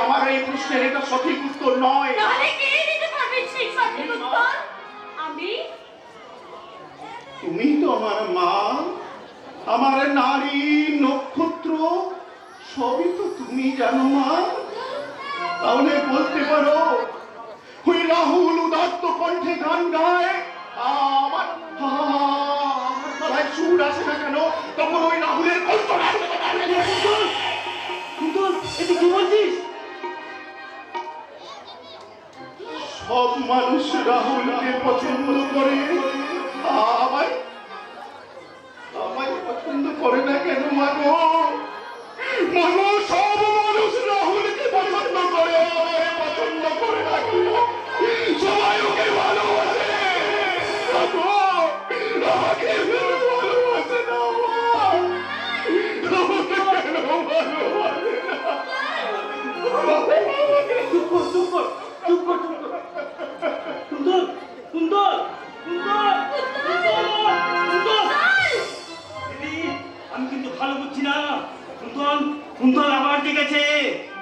আমার এই প্রশ্নের এটা সঠিক উত্তর নয়। তাহলে কে দিতে পারবে সেই সঠিক উত্তর? আমি? তুমি তো আমার মা, আমার নারী নক্ষত্র, সবই তো তুমি জানো মা। তাহলে বলতে পারো ওই রাহুল উদাত্ত কণ্ঠে গান গায়, আমার গলায় সুর আসে না কেন? তখন ওই রাহুলের কণ্ঠ কি বলছিস? সব মানুষ রাহুলকে পছন্দ করে, আমায় আমায় পছন্দ করে না কেন মাগো? মাগো, সব মানুষ রাহুলকে পছন্দ করে, আমায় পছন্দ করে না কেন? সবাই ওকে ভালোবাসে মাগো, আমাকে ভালোবাসে না। আমাকে কেন ভালোবাসে না? চুপ কর, চুপ কর, চুপ কর, চুপ কর। সুন্দর, সুন্দর, সুন্দর, সুন্দর। দিদি, আমি কিন্তু ভালো বুঝছি না। সুন্দর, সুন্দর আবার জেগেছে।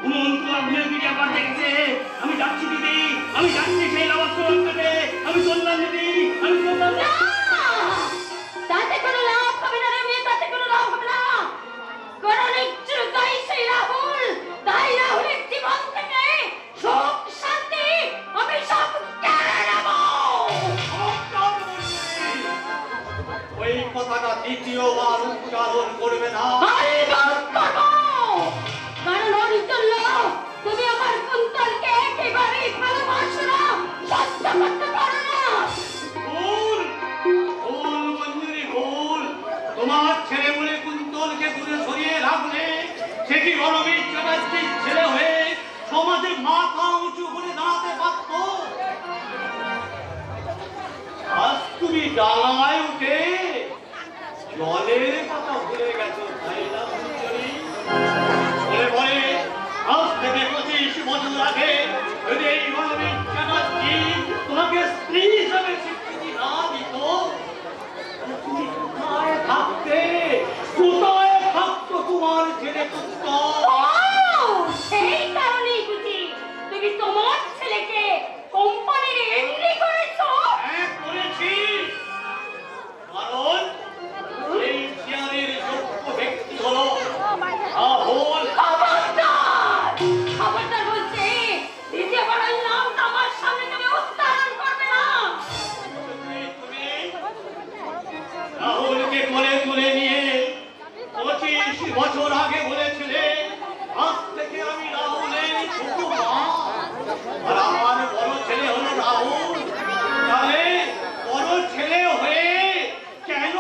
ঘুমন্ত আগুনের দিদি আবার জেগেছে। আমি যাচ্ছি দিদি, আমি যাচ্ছি সেই লাভাস্ত অঞ্চলে। আমি চললাম দিদি, আমি চললাম। না! তাতে কোনো লাভ হবে না রে মেয়ে, তাতে কোনো লাভ হবে না। কারণ একটু তাই সেই রাহুল, তাই রাহুলের জীবন থেকে সুখ শান্তি আমি সব কেড়ে নেব। ওই কথাটা দ্বিতীয়বার উচ্চারণ করবে না। আমি বন্ধ করবো। কারণ অঞ্চল, তুমি আমার কুন্তলকে একেবারেই ভালোবাসো না, সহ্য করতে পারো না। ভুল, ভুল মঞ্জুরি, ভুল। তোমার ছেলে বলে কুন্তলকে দূরে সরিয়ে রাখলে সে কি রণবীর চ্যাটার্জির ছেলে হয়ে সমাজে মাথা উঁচু করে দাঁড়াতে পারত? আজ তুমি ডাঙায় উঠে জলের কথা ভুলে গেছো, তাই না মঞ্জুরি? বলে বলে আজ থেকে 25 বছর আগে যদি এই রণবীর চ্যাটার্জি তোমাকে স্ত্রী হিসাবে স্বীকৃতি না দিত, তুমি কোথায় থাকতে? কোথায় থাকতো তোমার ছেলে কুন্তল? ও, সেই কারণেই বুঝি তুমি তোমার ছেলেকে কোম্পানির এমডি করেছো? হ্যাঁ, করেছি। কারণ এই চেয়ারের যোগ্য ব্যক্তি হলো রাহুল। খবরদার! খবরদার বলছি, দ্বিতীয়বার ওই নামটা আমার সামনে তুমি উচ্চারণ করবে না। তুমি রাহুলকে কোলে তুলে নিয়ে 25 বছর আগে বলেছিলে আজ থেকে আমি রাহুলের ছোট মা, আর আমার বড় ছেলে হলো রাহুল। তাহলে বড় ছেলে হয়ে কেন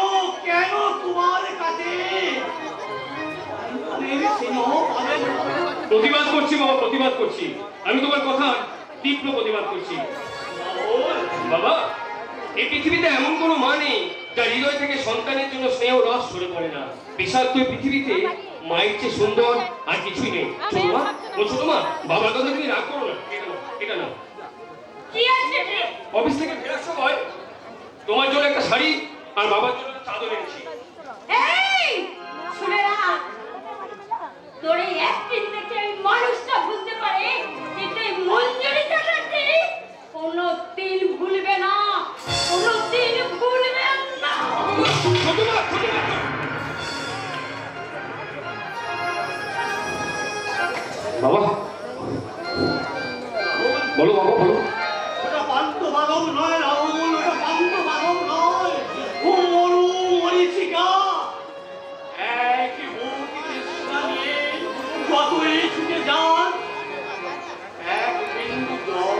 কেন তোমার কাছে প্রতিবাদ করছি বাবা, প্রতিবাদ করছি। আমি তোমার কথা তীব্র প্রতিবাদ করছি। বাবা, এই পৃথিবীতে এমন কোনো মা নেই যার হৃদয় থেকে সন্তানের জন্য স্নেহ রস ঝরে পড়ে না। বিষাক্ত এই পৃথিবীতে মায়ের চেয়ে সুন্দর আর কিছুই নেই। ছোট মা, ও ছোট মা, বাবার কথা তুমি রাগ করো না। এটা না, কি আছে রে? অফিস থেকে ফেরার সময় তোমার জন্য একটা শাড়ি আর বাবার জন্য একটা চাদর এনেছি। এই, শুনে রাখ, তোর এই অ্যাক্টিং দেখে এই মানুষটা বুঝতে পারে কিন্তু এই মঞ্জুরি চ্যাটার্জি কোনোদিন ভুলবে না, কোনোদিন ভুলবে না। ছোট মা, ছোট মা। বাবা, বলো বাবা, বলো। ওটা পান্ত মাধব নয় রাহুল, ওটা পান্ত মাধব নয়, ও মরু মরিচিকা। এক বুক তৃষ্ণা নিয়ে যতই ছুটে যান, এক বিন্দু জল।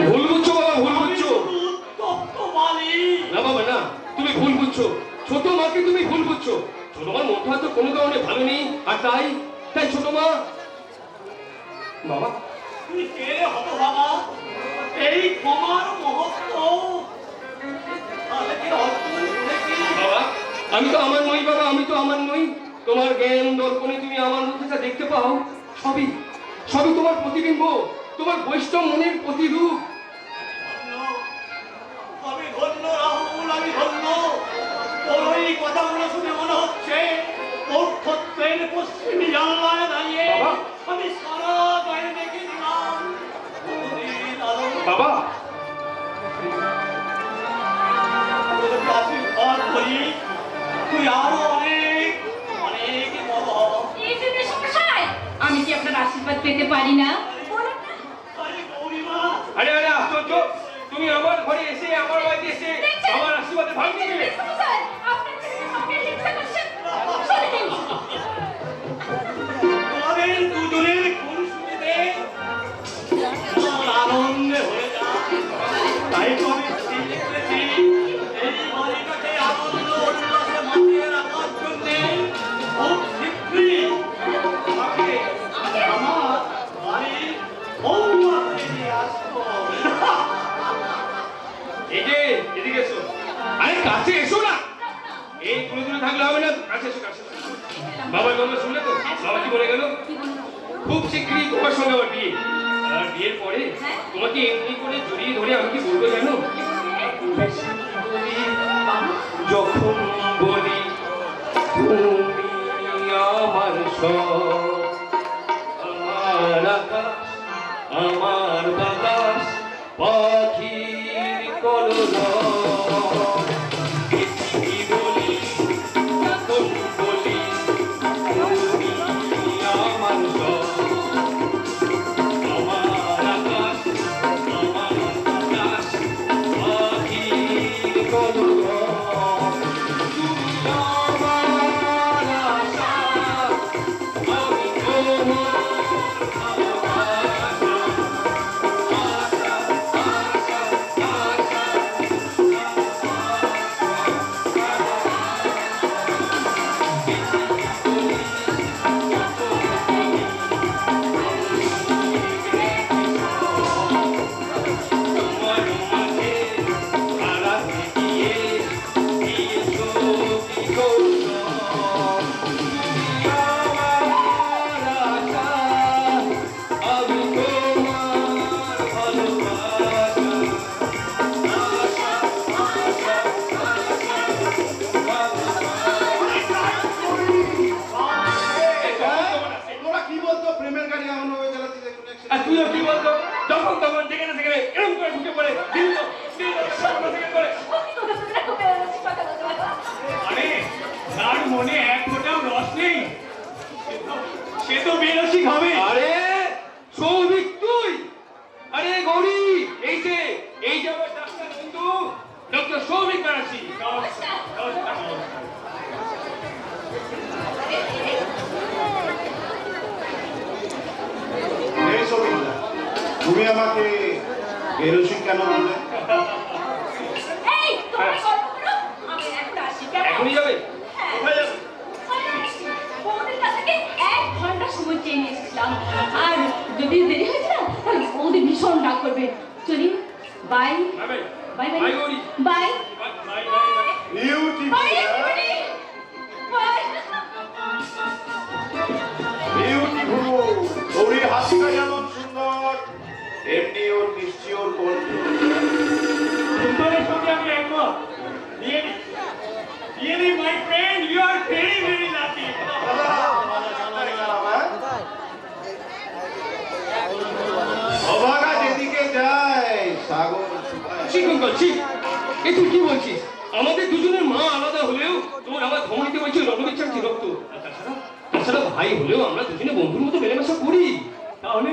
ভুল বুঝছো বাবা, ভুল বুঝছো। উত্তপ্ত বালি। না বাবা না, তুমি ভুল বুঝছো। ছোট মাকে তুমি ভুল বুঝছো। ছোট মার মনটা তো কোনো কারণে ভালো নেই, আর তাই তাই ছোট মা। বাবা, তুই কে হতভাগা? এই ক্ষমার মহত্ব তাদেরকে অর্জন করেছি। বাবা, আমি তো আমার নই বাবা, আমি তো আমার নই। তোমার জ্ঞান দর্পণে তুমি আমার মধ্যে যা দেখতে পাও সবই সবই তোমার প্রতিবিম্ব, তোমার বৈষ্ণব মনের প্রতিরূপ। আমি ধন্য রাহুল, আমি ধন্য। তোর ওই কথাগুলো শুনে মনে হচ্ছে নক্ষত্রের পশ্চিমী জানলায় দাঁড়িয়ে বাবা। আমি সারা গায়ে আশীর্বাদ পেতে পারি না? আরে গৌরীমা, আরে আরে আশ্চর্য, তুমি আমার ঘরে এসে আমার বাড়িতে এসে আমার আশীর্বাদে ভাগ নিয়ে নেবে? স্যার, আপনার ছেলে আমাকে হিংসা করছেন। শোনেন, তোমাদের দুজনের খুন শুনেতে আমার আনন্দে হয়ে যায়। তাই তো আমি ঠিক করেছি, এই বাড়িটাকে আনন্দ উল্লাসে মাতিয়ে রাখার জন্যে খুব শীঘ্রই আমাকে আমার বাড়ির বৌমাকে নিয়ে আসবো। এই যে এদিকে এসো। আরে কাছে এসো না, এই দূরে দূরে থাকলে হবে না, কাছে এসো কাছে এসো। বাবার কথা শুনলে তো? বাবা কি বলে গেল? কি বলবো? খুব শীঘ্রই তোমার সঙ্গে আমার বিয়ে। আর বিয়ের পরে তোমাকে এমনি করে জড়িয়ে ধরে আমি কি বলবো জানো? যখন বলি তুমি আমার সব, আমার আকাশ, আমার বাতাস, পাখির কলরব। কি বলি যখন বলি তুমি আমার সব, আমার আকাশ, আমার বাতাস, পাখির কলরব। তুমি আমার আশা, আমি তোমার ভালোবাসা। তোরা কি বলতো প্রেমের গাড়ি এমন ভাবে চালাচ্ছিস একটু আর তুইও কি বলতো? যখন তখন যেখানে সেখানে এরকম করে ঢুকে পড়ে দিল তো, সামনে থেকে করে। আরে তার মনে এক ফোঁটাও রস নেই, সে তো বেরসিক হবে। আরে সৌভিক তুই? আরে গৌরী, এই যে আমার ডাক্তার বন্ধু ডক্টর সৌভিক ব্যানার্জি। এই সবিতা, তুমি আমাকে বেরসিক কেন বললে? এই, তোমরা গল্প করো, আমি এখন আসি, কেমন? এখনই যাবে? হ্যাঁ। কোথায় যাবে? বৌদির কাছ থেকে 1 ঘন্টা সময় চেয়ে নিয়ে এসেছিলাম। আর যদি দেরি হয়েছে না, তাহলে বৌদি ভীষণ রাগ করবে। চলি, bye bye bye bye Gauri, bye bye bye bye. Beautiful, bye everybody! Bye. Beautiful. গৌরীর হাসিটা যেমন সুন্দর, এমনি ওর মিষ্টি ওর কণ্ঠ। সুন্দরের সঙ্গে আমি একমত। Really, my friend, you are very, very lucky. অভাগা যেদিকে যায় সাগর শুকায়। ঠিক অঙ্কল, ঠিক। এ তুই কি বলছিস? আমাদের দুজনের মা আলাদা হলেও তোমার আমার ধমনীতে বলছে রণবিচ্ছার রক্ত। আর তাছাড়া ভাই হলেও আমরা দুজনে বন্ধুর মতো মেলামেশা করি। তাহলে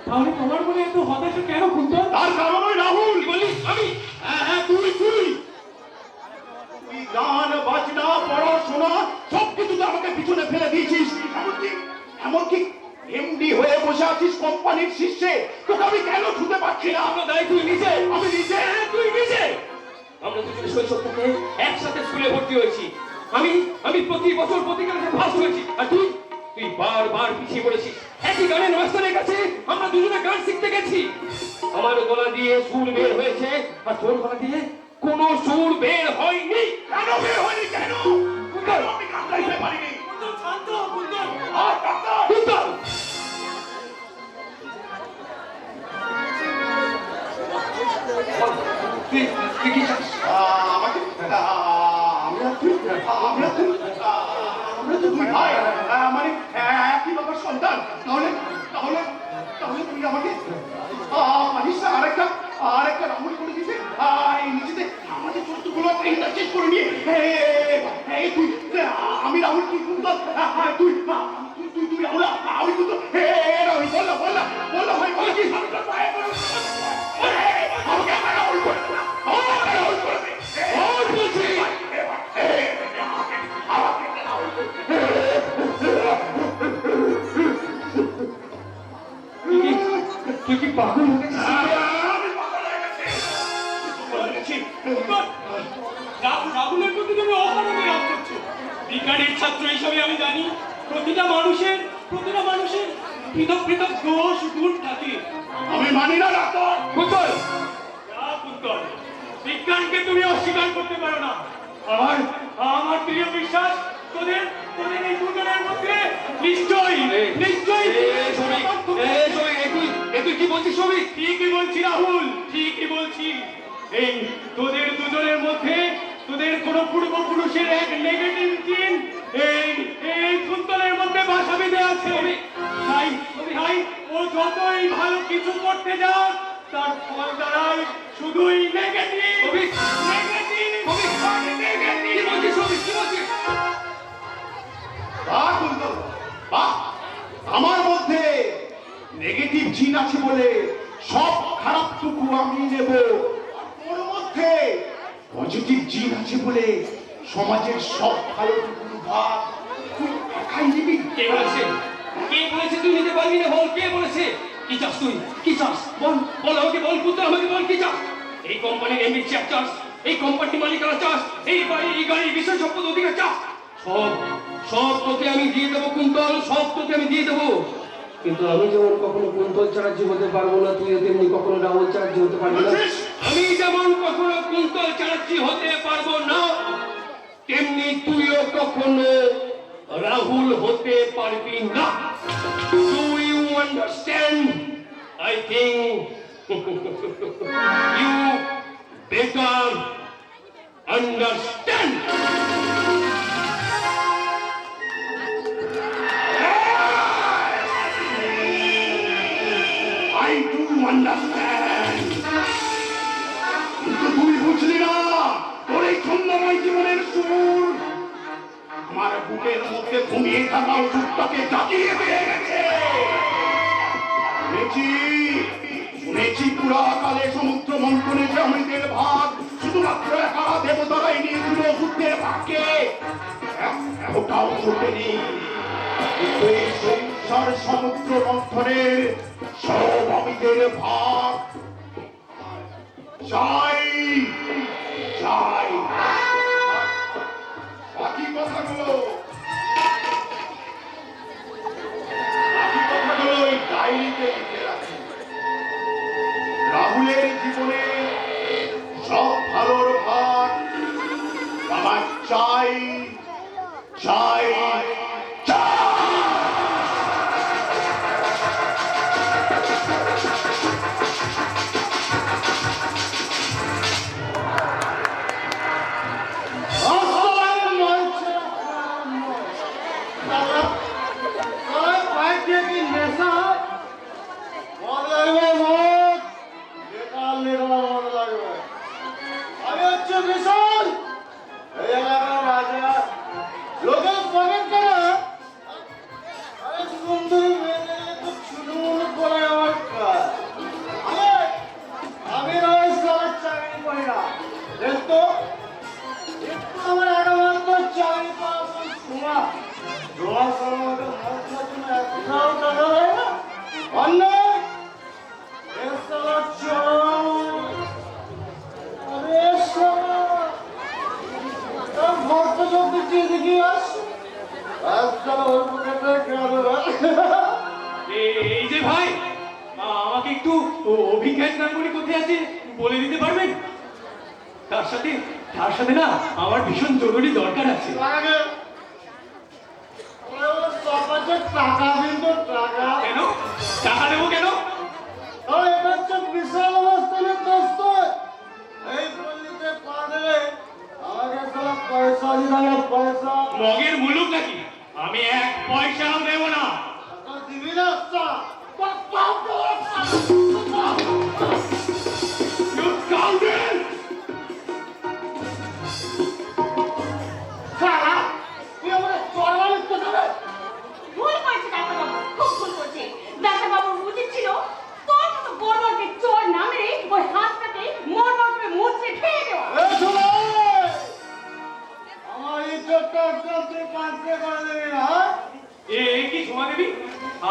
তাহলে তোমার মনে এত হতাশা কেন কুন্তল? তার কারণ ওই রাহুল। কি বললি? আমি? হ্যাঁ, তুই তুই গান বাজনা পড়াশোনা সবকিছু তো আমাকে পিছনে ফেলে দিয়েছিস। এমনকি এমডি হয়ে বসে আছিস কোম্পানির শীর্ষে, তোকে আমি কেন ছুতে পারছি না? আমরা দায়ী তুই নিজে। আমি নিজে। হ্যাঁ, তুই নিজে। আমরা দুজনে শৈশব থেকে একসাথে স্কুলে ভর্তি হয়েছি। আমি প্রতি বছর প্রতি ক্লাসে ফার্স্ট হয়েছি। আর তুই বারবার পিছিয়ে পড়েছিস। একই গানের মাস্টারের কাছে আমরা দুজনে গান শিখতে গেছি। আমার গলা দিয়ে সুর বের হয়েছে, আর তোর গলা দিয়ে কোনো সুর বের হয়নি। কেন বের হয়নি? কেন আমি গান গাইতে পারিনি? কুন্তল শান্ত হও, কুন্তল। আর ডাক্তার, কুন্তল! তুই কি চাস? আমাকে আমরা তো দুই ভাই, মানে একই বাবার সন্তান। তাহলে তাহলে তাহলে তুই আমাকে মানিস না আরেকটা রাহুল করে দিতে নিজেতে আমাদের চরিত্রগুলো ইন্টারচেঞ্জ করে নিয়ে তুই আমি রাহুল তুই পাগল হয়ে গেছিস? আমি পাগল হয়ে গেছি। বলেছি, রাহুলের প্রতি তুমি অকারণে রাগ করছো। বিজ্ঞানের ছাত্র হিসাবে আমি জানি প্রতিটা মানুষের পৃথক পৃথক দোষ গুণ থাকে। আমি মানি না ডাক্তার। কুন্তল, পুত্তর, বিজ্ঞানকে তুমি অস্বীকার করতে পারো না। আমার প্রিয় বিশ্বাস তোদের এই দুজনের মধ্যে নিশ্চয়ই তুই কি বলছিস সবিক? ঠিকই বলছি রাহুল, ঠিকই বলছি। এই তোদের দুজনের মধ্যে তোদের কোন পূর্বপুরুষের এক নেগেটিভ জিন এই কুন্তলের মধ্যে বাসা বেঁধে আছে। তাই ও যতই ভালো কিছু করতে যাক তার ফল দাঁড়ায় শুধুই নেগেটিভ। বাহ কুন্তল, বাহ। আমার মধ্যে নেগেটিভ জিন আছে বলে সব খারাপটুকু আমি নেব, আর তোর মধ্যে পজিটিভ জিন আছে বলে সমাজের সব ভালোটুকু ভাগ তুই একাই নিবি। কে বলেছে? কে বলেছে তুই নিতে পারবি না? বল, কে বলেছে? কি চাস তুই? কি চাস? বল বল, আমাকে বল কুন্তল, আমাকে বল কি চাস? এই কোম্পানির এমডি চেয়ার চাস? এই কোম্পানির মালিকানা চাস? এই গাড়ির বিশেষ সম্পদ অধিকার চাস? সব তোকে আমি দিয়ে দেবো কুন্তল, সব তোকে আমি দিয়ে দেবো। কিন্তু আমি যেমন কখনো কুন্তল চ্যাটার্জি হতে পারবো না, তুইও তেমনি কখনো রাহুল চ্যাটার্জি হতে পারবি না। আমি যেমন কখনো কুন্তল চ্যাটার্জি হতে পারবো না, তেমনি তুইও কখনো রাহুল হতে পারবি না। Do you understand? I think you better understand. I do understand. কিন্তু তুই বুঝলি না, তোর এই ছন্দময় জীবনের সুর আমার বুকের মধ্যে ঘুমিয়ে থাকা ওষুধটাকে জাগিয়ে দিয়ে গেছে। শুনেছি পুরাকালে সমুদ্র মন্থনে যে অমৃতের ভাগ শুধুমাত্র একা দেবতারাই নিয়েছিল ওষুধের ভাগকে, ওটাও ঘটেনি। কিন্তু এই সংসার সমুদ্র মন্থনের সব অমৃতের ভাগ চাই চাই। বাকি কথাগুলো ওই ডায়েরিতে লিখে রাখি। রাহুলের জীবনে সব ভালোর ভাগ আমার চাই চাই চাই। এই যে ভাই, আমাকে একটু অভিজ্ঞান গাঙ্গুলি কোথায় আছে বলে দিতে পারবেন? তার সাথে না আমার ভীষণ জরুরি দরকার আছে। কেন টাকা দেবো কেন? বিশাল অবস্থানের দোস্ত এই পল্লীতে পা দেবে আমাকে পয়সা দিবে, পয়সা মগের মুলুক নাকি? আমি এক পয়সাও দেব না। দিবি না? You scoundrel! ভুল করেছে ডাক্তারবাবু, খুব ভুল করেছে। ডাক্তারবাবুর উচিত ছিল তোর মতো বড়বড়কে চোর না মেরে ওই হাতটাকে মরমর করে মুছড়ে ফেলে দেওয়া। আমার ইজ্জতটা একদম তুই পাঁচতে করে দেবি না। কি সোমা দেবী,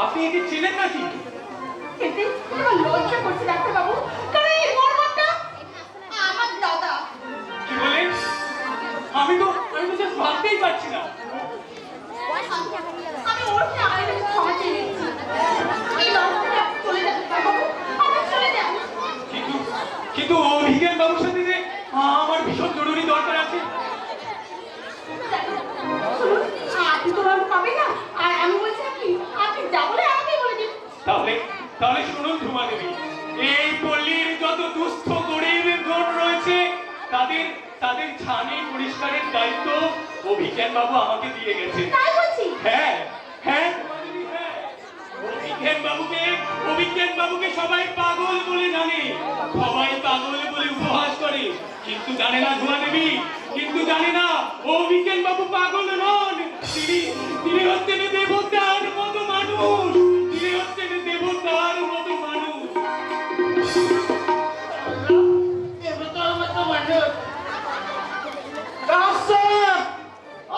আপনি একে চেনেন নাকি? খেতে আমার লজ্জা করছে ডাক্তারবাবু, কারণ এই মর্মটা আমার দাদা। কি বলে? আমি তো just ভাবতেই পারছি না। আমি ওর থেকে আগে থেকে ক্ষমা চেয়ে নিচ্ছি। এই লজ্জাটা চলে যাবে ডাক্তারবাবু, আমার চলে যাবে। কিন্তু অভিজ্ঞান বাবুর সাথে যে আমার ভীষণ জরুরি দরকার আছে। শুনুন, আপনি তো আর পাবেন না, আর আমি বলছি আপনি যা বলে আমাকে বলে দিন। তাহলে শুনুন ধ্রুবা দেবী, এই পল্লীর যত দুস্থ গরিব জন রয়েছে তাদের ছানি পরিষ্কারের দায়িত্ব অভিজ্ঞান বাবু আমাকে দিয়ে গেছে। তাই বলছি। হ্যাঁ হ্যাঁ ধ্রুবা দেবী, হ্যাঁ। অভিজ্ঞান বাবুকে সবাই পাগল বলে জানে, সবাই পাগল বলে উপহাস করে, কিন্তু জানে না ধ্রুবা দেবী, কিন্তু জানে না অভিজ্ঞান বাবু পাগল নন। তিনি হচ্ছেন দেবতার মতো মানুষ, তিনি হচ্ছেন দেবতার মতো মানুষ।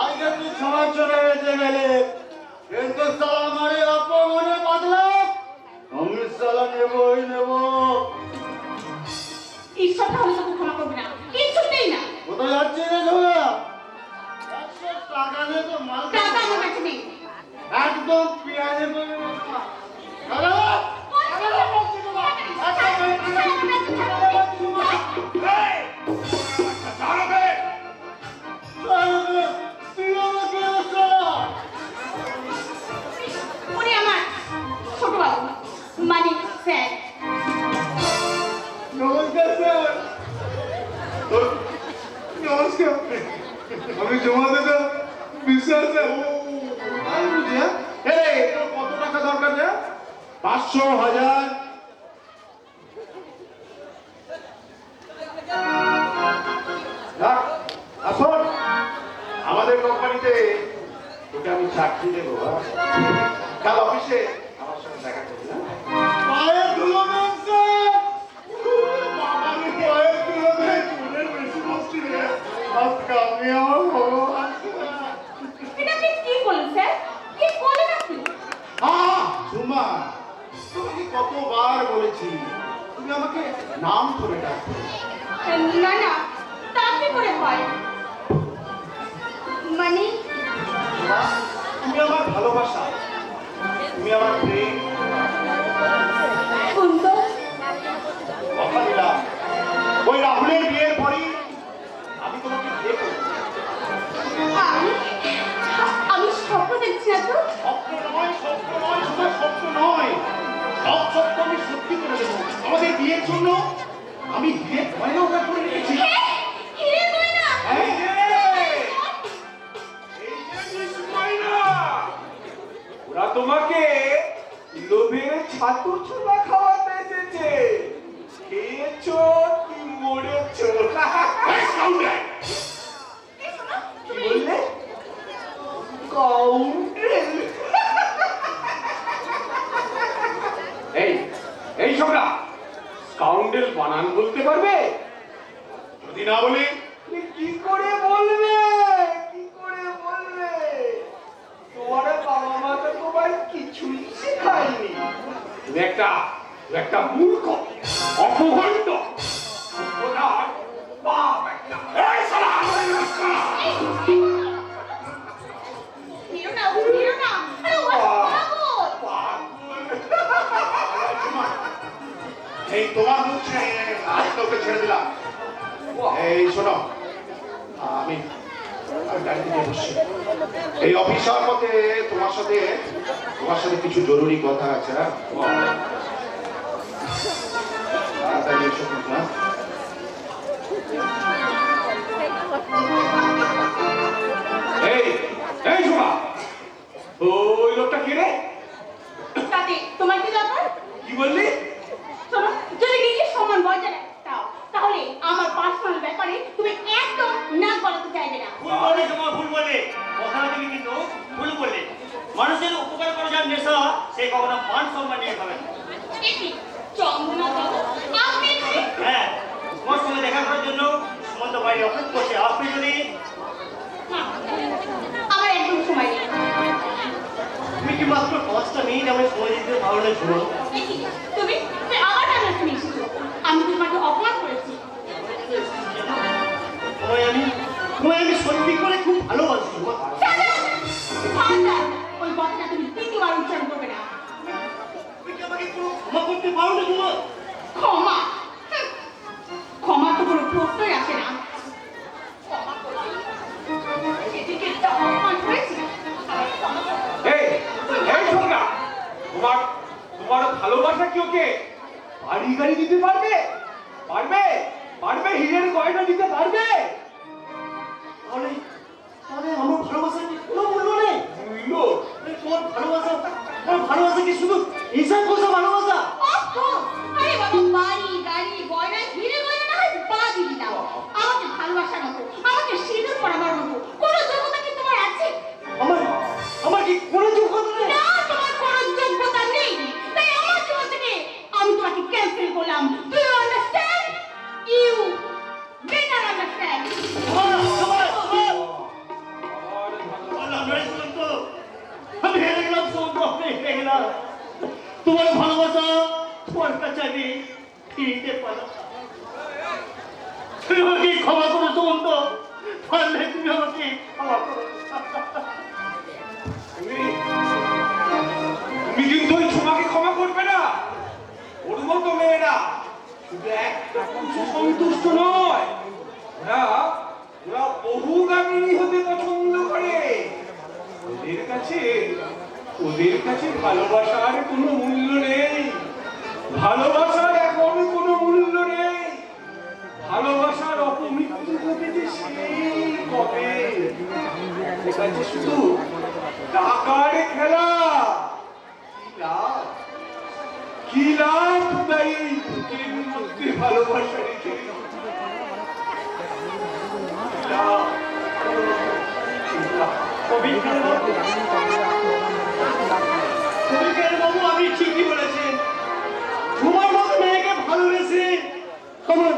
আজকে তুই ক্ষমা চলে যেতে গেলে, কিন্তু সালা আমার এই অপমানের বদলা আমি সালা নেবই নেব। ঈশ্বর তাহলে তোকে ক্ষমা করবে না, কিছুতেই না। কোথায় যাচ্ছি রে ঝোলা? 100 টাকা দিয়ে তো মাল টাকা আমার কাছে নেই। একদম পেঁয়াজে করে উনি আমার ছোট বাবু, মানে স্যার। নমস্কার স্যার। নমস্কার, আমি জমা দেবো বিশ্বাস স্যার। আমি বুঝি হ্যাঁ, তোর কত টাকা দরকার রে? 500, 1000। রাখ, আসুন। আমাদের কোম্পানিতে তোকে আমি চাকরি দেবো। কাল অফিসে আমার সাথে দেখা করবি না? পায়ে ধুলো দেন স্যার। বাবারে পায়ে ধুলো দেন। চুলের বেশি বসছি রে। আজকে আমি আমার ভগবান। এটা আপনি কি বলেন স্যার? কি বলেন আপনি? ঝুমা, তোমাকে কতবার বলেছি তুমি আমাকে নাম ধরে ডাকো। না না, তা কি করে হয়? মানে ঝুমা, তুমি আমার ভালোবাসা, তুমি আমার প্রেম। সুন্দর। কথা দিলাম, ওই রাহুলের বিয়ের পরই আমি তোমাকে বিয়ে করবো। আমি স্বপ্ন দেখছি না তো। স্বপ্ন নয়, স্বপ্ন নয়, ঝুমা, স্বপ্ন নয়। সব স্বপ্ন আমি সত্যি করে দেবো। আমাদের বিয়ের জন্য আমি বিয়ের গয়না অর্ডার করে রেখেছি। হিরে গয়না। এই যে ওরা তোমাকে লোভের ছাতু ছোলা খাওয়াতে এসেছে। খেয়েছো কি মরেছো? কি বললে? কাউন্টেল। এই ছোকরা, কাউন্টেল বানান বলতে পারবে? যদি না বলি কি করে বলবে? কি করে বলবে? তোমার বাবা মা তো তোমায় কিছুই শেখায়নি। তুমি একটা মূর্খ, অপভণ্ড, অপদার্থ, বাপ একটা। এই শালা! হিরো না, হিরো না। আরে ও পাগল। এই তোমার মুখ আজ তোকে ছেড়ে দিলাম। এই শোনো, আমি গাড়িতে নিয়ে বসছি। এই অফিসার মতে তোমার সাথে কিছু জরুরি কথা আছে। তাড়াতাড়ি এসো কিন্তু, হ্যাঁ? এই শোনা, ওই লোকটা কে রে? তাতে তোমার কি দরকার? কি বললি? শোনো, যদি নিজের সম্মান বজায় রাখতে চাও, তাহলে আমার পার্সোনাল ব্যাপারে তুমি একদম নাক গলাতে চাইবে না। ভুল বলে তোমার, ভুল বলে কথাটা তুমি কিন্তু ভুল বললে। মানুষের উপকার করা যার নেশা, সে কখনো মান সম্মান নিয়ে খাবে না। এটি চন্দনা বাবু, আপনি এখানে? হ্যাঁ, তোমার সঙ্গে দেখা করার জন্য সুমন্ত বাইরে অপেক্ষা করছে। আপনি যদি না, আমার একদম সময় নেই। তুমি কি মাত্র 5টা মিনিট আমি সময় দিতে পারলে শুনো। এটি আমি সত্যি করে খুব ভালোবাসি মা। ফাদার, ওই কথাটা তুমি দ্বিতীয়বার উচ্চারণ করবে না। তুমি কি আমাকে কোনো ক্ষমা করতে পারো না তোমার? ক্ষমা? হুঁ, ক্ষমা তো কোনো প্রশ্নই আসে না। ক্ষমা করবে? সেদিকে একটা অপমান হয়েছে। ক্ষমা করবে? এই এই ছোকরা, তোমার ভালোবাসা কি ওকে বাড়ি গাড়ি দিতে পারবে? পারবে? পারবে? হীরের গয়না দিতে পারবে? তাহলে তাহলে আমার ভালোবাসার কি কোনো মূল্য নেই? মূল্য? তোমার ভালোবাসা কি শুধু হিসাব কষা ভালোবাসা? আরে বাবা, বাড়ি গাড়ি গয়না হিরে গয়না না হয় বাদই দাও, আমাকে ভালোবাসার মতো, আমাকে সিঁদুর পরাবার মতো কোনো যোগ্যতা কি তোমার আছে? আমার কি কোনো যোগ্যতা নেই? না, তোমার কোনো যোগ্যতা নেই। তাই আমার জীবন থেকে আমি তোমাকে ক্যান্সেল করলাম। Do you understand? You better understand. আমি হেরে গেলাম, হেরে গেলাম। তোমার ভালোবাসা তোমার কাছে আমি ফিরতে পারলাম না। তুমি আমাকে ক্ষমা করো সুমন্ত, পারলে তুমি আমাকে ক্ষমা করো। তুমি কিন্তু ওই ছোমাকে ক্ষমা করবে না। ওর মতো মেয়েরা শুধু একটা পুরুষে সন্তুষ্ট নয়, ওরা বহুগামিনী হতে পছন্দ করে। ওদের কাছে ভালোবাসার কোনো মূল্য নেই। ভালোবাসার এখন কোনো মূল্য নেই। ভালোবাসার অপমৃত্যু ঘটেছে সেই কবে। ওদের কাছে শুধু টাকার খেলা। কি লাভ তাই বুকের মধ্যে ভালোবাসা রেখে? কবির বাবু আপনি ঠিকই বলেছেন। তোমার মতো মেয়েকে ভালোবেসে আমার